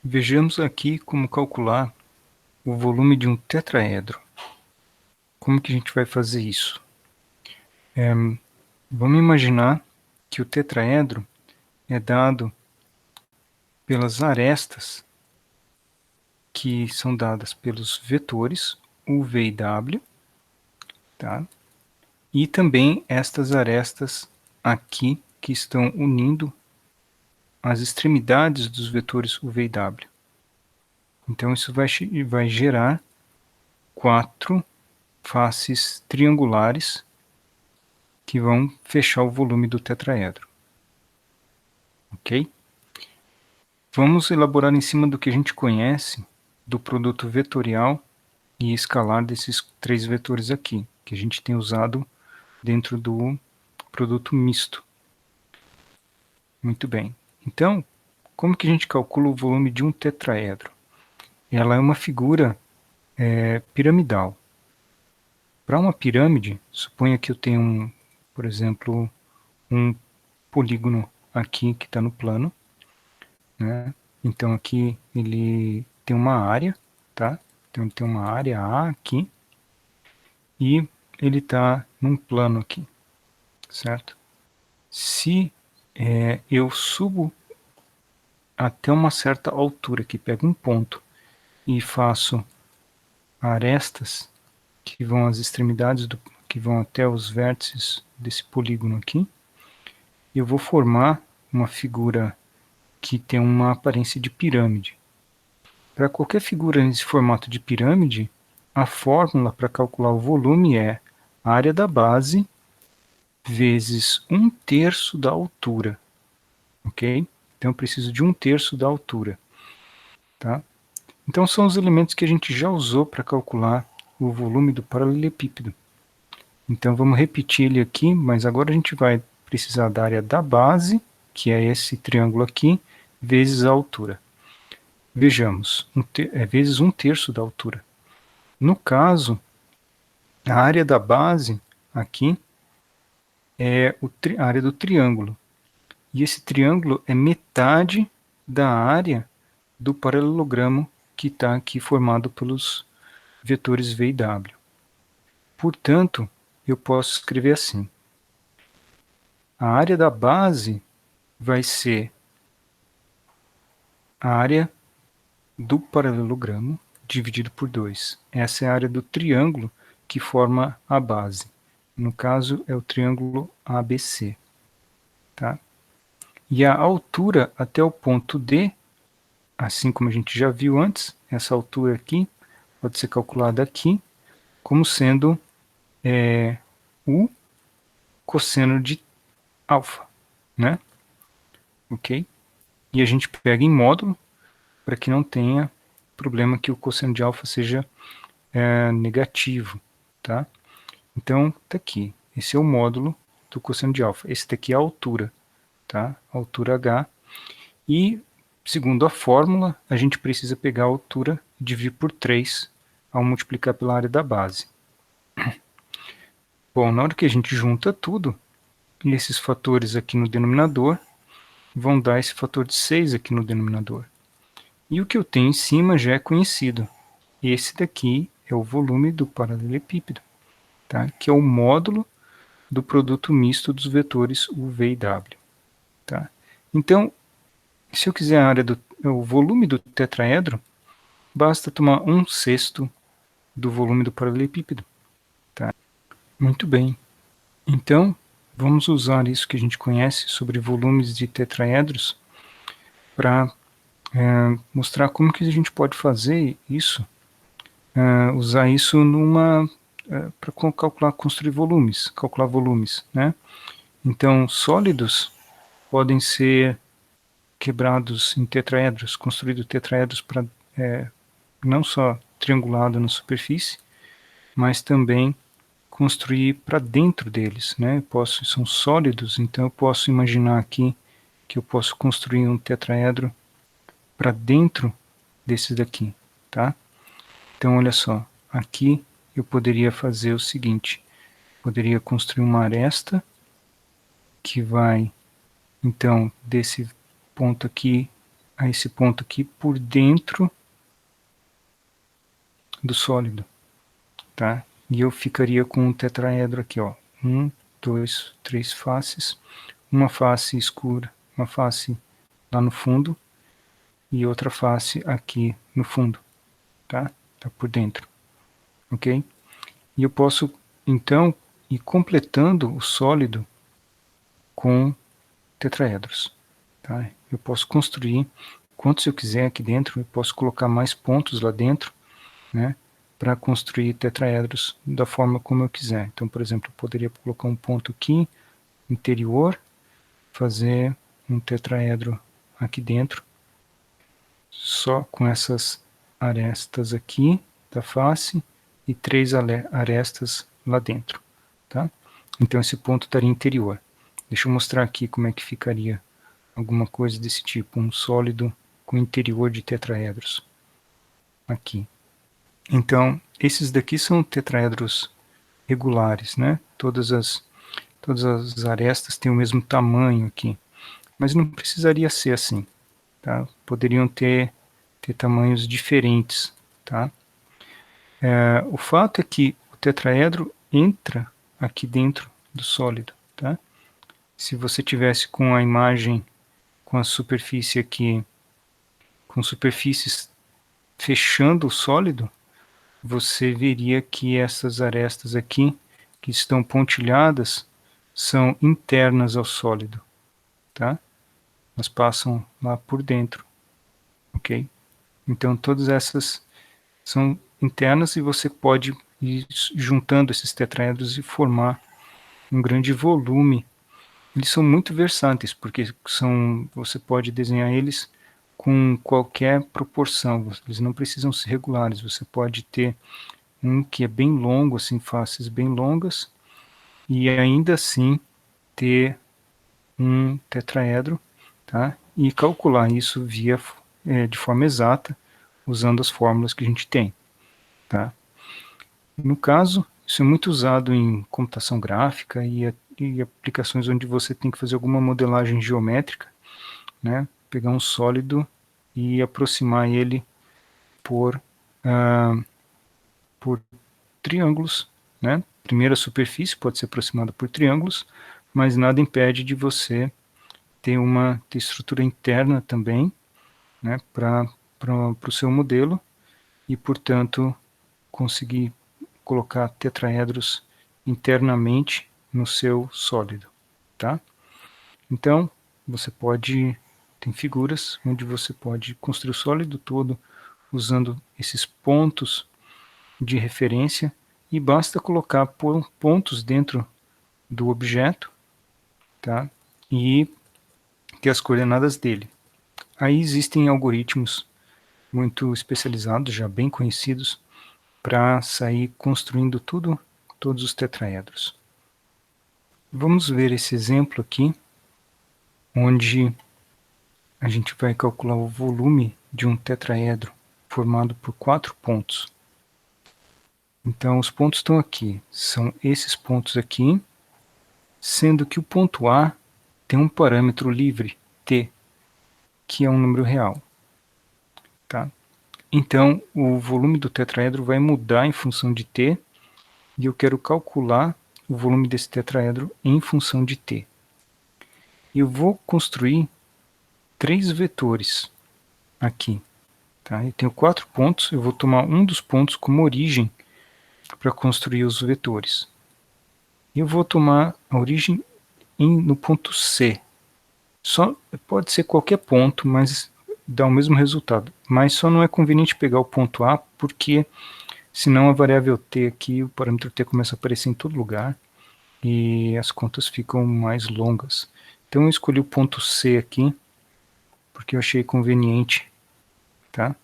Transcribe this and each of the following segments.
Vejamos aqui como calcular o volume de um tetraedro. Como que a gente vai fazer isso? Vamos imaginar que o tetraedro é dado pelas arestas que são dadas pelos vetores u, v e w, tá? E também estas arestas aqui que estão unindo as extremidades dos vetores u, v e w. Então isso vai gerar 4 faces triangulares que vão fechar o volume do tetraedro. Ok? Vamos elaborar em cima do que a gente conhece do produto vetorial e escalar desses 3 vetores aqui, que a gente tem usado dentro do produto misto. Muito bem. Então, como que a gente calcula o volume de um tetraedro? Ela é uma figura piramidal. Para uma pirâmide, suponha que eu tenho, por exemplo, um polígono aqui que está no plano, né? Então aqui ele tem uma área, tá? Então ele tem uma área A aqui e ele está num plano aqui, certo? Se eu subo até uma certa altura, que pego um ponto e faço arestas que vão às extremidades, que vão até os vértices desse polígono aqui, eu vou formar uma figura que tem uma aparência de pirâmide. Para qualquer figura nesse formato de pirâmide, a fórmula para calcular o volume é a área da base vezes 1/3 da altura, ok? Então eu preciso de 1/3 da altura, tá? Então são os elementos que a gente já usou para calcular o volume do paralelepípedo. Então vamos repetir ele aqui, mas agora a gente vai precisar da área da base, que é esse triângulo aqui, vezes a altura. Vejamos, vezes 1/3 da altura. No caso, a área da base aqui é a área do triângulo. E esse triângulo é metade da área do paralelogramo que está aqui formado pelos vetores v e w. Portanto, eu posso escrever assim. A área da base vai ser a área do paralelogramo dividido por 2. Essa é a área do triângulo que forma a base. No caso, é o triângulo ABC. Tá? E a altura até o ponto D, assim como a gente já viu antes, essa altura aqui pode ser calculada aqui como sendo o cosseno de alfa, né? Ok? E a gente pega em módulo para que não tenha problema que o cosseno de alfa seja negativo, tá? Então, tá aqui. Esse é o módulo do cosseno de alfa. Esse daqui é a altura, tá? A altura H. E, segundo a fórmula, a gente precisa pegar a altura e dividir por 3 ao multiplicar pela área da base. Bom, na hora que a gente junta tudo, esses fatores aqui no denominador vão dar esse fator de 6 aqui no denominador. E o que eu tenho em cima já é conhecido. Esse daqui é o volume do paralelepípedo, tá? Que é o módulo do produto misto dos vetores u, v e w. Tá? Então, se eu quiser a área o volume do tetraedro, basta tomar 1/6 do volume do paralelepípedo. Tá? Muito bem. Então, vamos usar isso que a gente conhece sobre volumes de tetraedros para mostrar como que a gente pode fazer isso, usar isso para calcular, construir volumes, calcular volumes, né? Então, sólidos podem ser quebrados em tetraedros, construídos tetraedros para não só triangulado na superfície, mas também construir para dentro deles, né? São sólidos, então eu posso imaginar aqui que eu posso construir um tetraedro para dentro desses daqui, tá? Então olha só, aqui eu poderia fazer o seguinte, poderia construir uma aresta que vai, então, desse ponto aqui a esse ponto aqui por dentro do sólido, tá? E eu ficaria com um tetraedro aqui, ó. 1, 2, 3 faces, uma face escura, uma face lá no fundo e outra face aqui no fundo, tá? Tá por dentro, ok? E eu posso, então, ir completando o sólido com tetraedros, tá? Eu posso construir quantos eu quiser aqui dentro, eu posso colocar mais pontos lá dentro, né? Para construir tetraedros da forma como eu quiser. Então, por exemplo, eu poderia colocar um ponto aqui, interior, fazer um tetraedro aqui dentro, só com essas arestas aqui da face e 3 arestas lá dentro, tá? Então esse ponto estaria interior. Deixa eu mostrar aqui como é que ficaria alguma coisa desse tipo, um sólido com interior de tetraedros. Aqui. Então, esses daqui são tetraedros regulares, né? Todas as arestas têm o mesmo tamanho aqui. Mas não precisaria ser assim, tá? Poderiam ter tamanhos diferentes, tá? O fato é que o tetraedro entra aqui dentro do sólido, tá? Se você tivesse com a imagem com a superfície aqui, com superfícies fechando o sólido, você veria que essas arestas aqui, que estão pontilhadas, são internas ao sólido, tá? Elas passam lá por dentro, ok? Então todas essas são internas e você pode ir juntando esses tetraedros e formar um grande volume. Eles são muito versáteis, porque você pode desenhar eles com qualquer proporção, eles não precisam ser regulares, você pode ter um que é bem longo, assim, faces bem longas, e ainda assim ter um tetraedro, tá? E calcular isso de forma exata, usando as fórmulas que a gente tem, tá? No caso, isso é muito usado em computação gráfica e aplicações onde você tem que fazer alguma modelagem geométrica, né? Pegar um sólido e aproximar ele por, por triângulos, né? Primeiro a superfície pode ser aproximada por triângulos, mas nada impede de você ter estrutura interna também, né? Para o seu modelo e, portanto, conseguir colocar tetraedros internamente no seu sólido, tá? Então, tem figuras onde você pode construir o sólido todo usando esses pontos de referência e basta colocar pontos dentro do objeto, tá? E ter as coordenadas dele. Aí existem algoritmos muito especializados, já bem conhecidos, para sair construindo todos os tetraedros. Vamos ver esse exemplo aqui, onde a gente vai calcular o volume de um tetraedro formado por 4 pontos. Então, os pontos estão aqui, são esses pontos aqui, sendo que o ponto A tem um parâmetro livre, t, que é um número real. Tá? Então, o volume do tetraedro vai mudar em função de t, e eu quero calcular o volume desse tetraedro em função de t. Eu vou construir 3 vetores aqui. Tá? Eu tenho 4 pontos, eu vou tomar um dos pontos como origem para construir os vetores. Eu vou tomar a origem no ponto C. Pode ser qualquer ponto, mas dá o mesmo resultado. Mas só não é conveniente pegar o ponto A, porque senão a variável t aqui, o parâmetro t começa a aparecer em todo lugar e as contas ficam mais longas. Então eu escolhi o ponto C aqui, porque eu achei conveniente. Tá?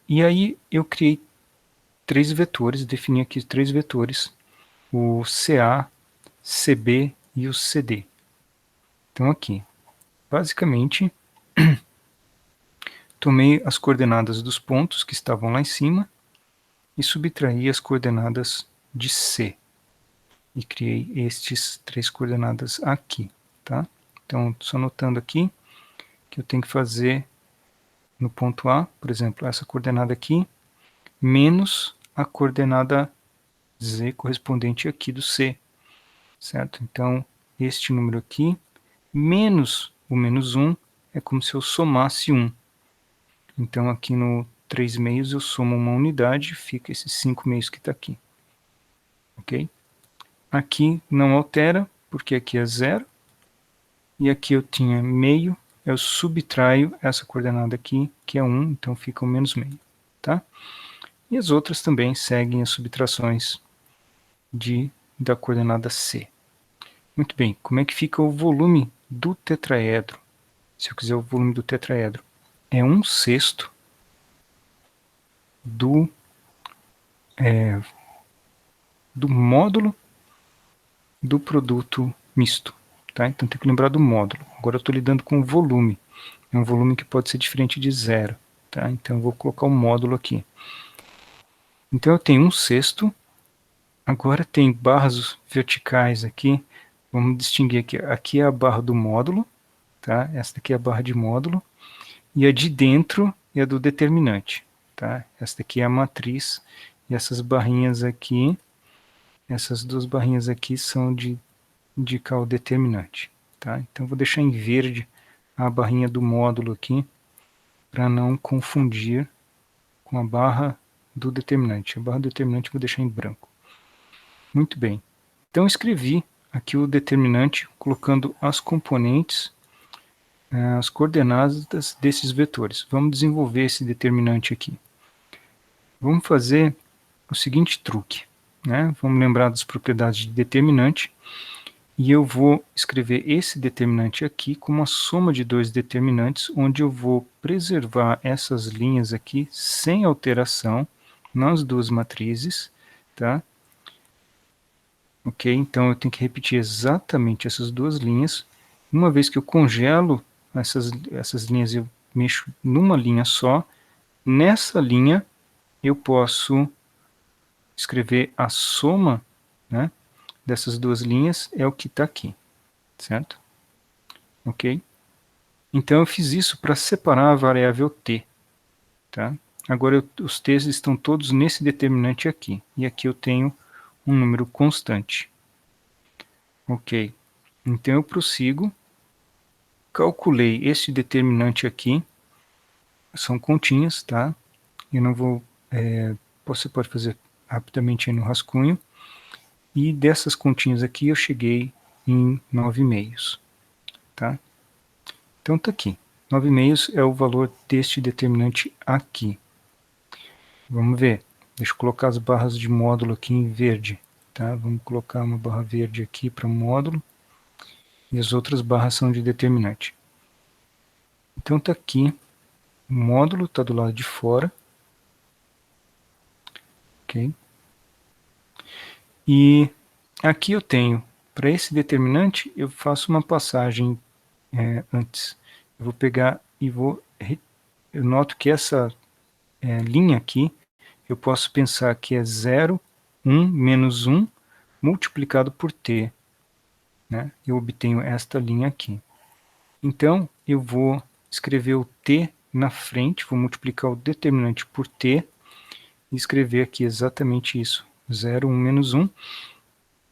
E aí eu criei 3 vetores, defini aqui 3 vetores, o CA, CB e o CD. Então aqui, basicamente, tomei as coordenadas dos pontos que estavam lá em cima e subtraí as coordenadas de C. E criei estes 3 coordenadas aqui, tá? Então, só notando aqui que eu tenho que fazer no ponto A, por exemplo, essa coordenada aqui, menos a coordenada Z correspondente aqui do C, certo? Então, este número aqui, menos o menos 1, é como se eu somasse 1. Então, aqui no 3 meios eu somo uma unidade, fica esses 5 meios que está aqui. Ok? Aqui não altera, porque aqui é 0. E aqui eu tinha meio, eu subtraio essa coordenada aqui, que é 1, então fica o menos meio. Tá? E as outras também seguem as subtrações da coordenada C. Muito bem, como é que fica o volume do tetraedro? Se eu quiser o volume do tetraedro, é 1/6 do módulo do produto misto. Tá? Então tem que lembrar do módulo. Agora eu estou lidando com o volume. É um volume que pode ser diferente de 0. Tá? Então eu vou colocar o módulo aqui. Então eu tenho 1/6. Agora tem barras verticais aqui. Vamos distinguir aqui. Aqui é a barra do módulo. Tá? Essa daqui é a barra de módulo. E a de dentro é a do determinante. Tá? Essa daqui é a matriz. E essas barrinhas aqui, essas duas barrinhas aqui são de indicar o determinante. Tá? Então vou deixar em verde a barrinha do módulo aqui, para não confundir com a barra do determinante. A barra do determinante eu vou deixar em branco. Muito bem. Então escrevi aqui o determinante, colocando as componentes, as coordenadas desses vetores. Vamos desenvolver esse determinante aqui. Vamos fazer o seguinte truque. Né? Vamos lembrar das propriedades de determinante. E eu vou escrever esse determinante aqui como a soma de dois determinantes, onde eu vou preservar essas linhas aqui sem alteração nas duas matrizes, tá? Ok? Então eu tenho que repetir exatamente essas duas linhas. Uma vez que eu congelo essas linhas, eu mexo numa linha só. Nessa linha eu posso escrever a soma, né, dessas duas linhas, é o que está aqui, certo? Ok? Então eu fiz isso para separar a variável t. Tá? Agora os t's estão todos nesse determinante aqui. E aqui eu tenho um número constante. Ok. Então eu prossigo. Calculei este determinante aqui. São continhas, tá? Eu não vou... você pode fazer rapidamente aí no rascunho. E dessas continhas aqui eu cheguei em 9 meios. Tá? Então tá aqui. 9 meios é o valor deste determinante aqui. Vamos ver. Deixa eu colocar as barras de módulo aqui em verde. Tá? Vamos colocar uma barra verde aqui para módulo. E as outras barras são de determinante. Então tá aqui. O módulo está do lado de fora. Ok? E aqui eu tenho, para esse determinante, eu faço uma passagem antes. Eu vou pegar e eu noto que essa linha aqui, eu posso pensar que é 0, 1, menos 1, multiplicado por t. Né? Eu obtenho esta linha aqui. Então, eu vou escrever o t na frente, vou multiplicar o determinante por t, e escrever aqui exatamente isso, 0, 1, menos 1,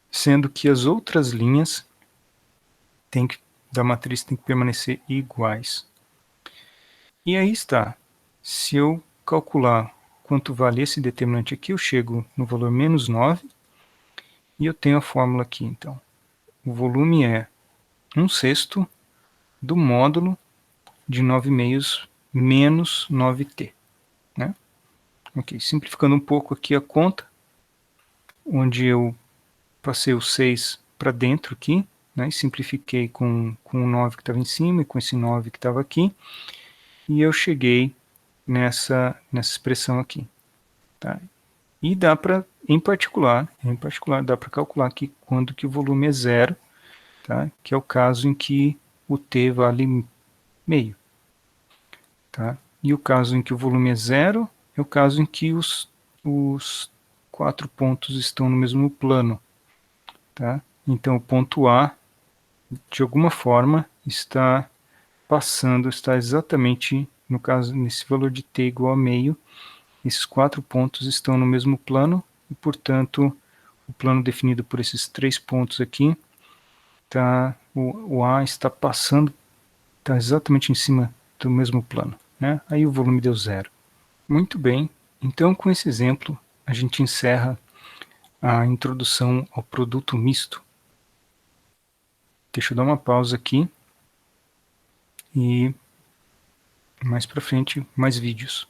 sendo que as outras linhas da matriz têm que permanecer iguais. E aí está. Se eu calcular quanto vale esse determinante aqui, eu chego no valor menos 9, e eu tenho a fórmula aqui, então. O volume é 1/6 do módulo de 9 meios menos 9t. Né? Ok, simplificando um pouco aqui a conta, onde eu passei o 6 para dentro aqui, né, e simplifiquei com o 9 que estava em cima e com esse 9 que estava aqui, e eu cheguei nessa expressão aqui. Tá? E dá para, em particular, dá para calcular aqui quando que o volume é zero, tá? Que é o caso em que o t vale meio. Tá? E o caso em que o volume é zero é o caso em que os 4 pontos estão no mesmo plano. Tá? Então o ponto A, de alguma forma, está passando, está exatamente, no caso, nesse valor de t igual a meio, esses 4 pontos estão no mesmo plano, e, portanto, o plano definido por esses 3 pontos aqui, o A está passando, está exatamente em cima do mesmo plano, né? Aí o volume deu zero. Muito bem, então com esse exemplo, a gente encerra a introdução ao produto misto. Deixa eu dar uma pausa aqui, e mais para frente, mais vídeos.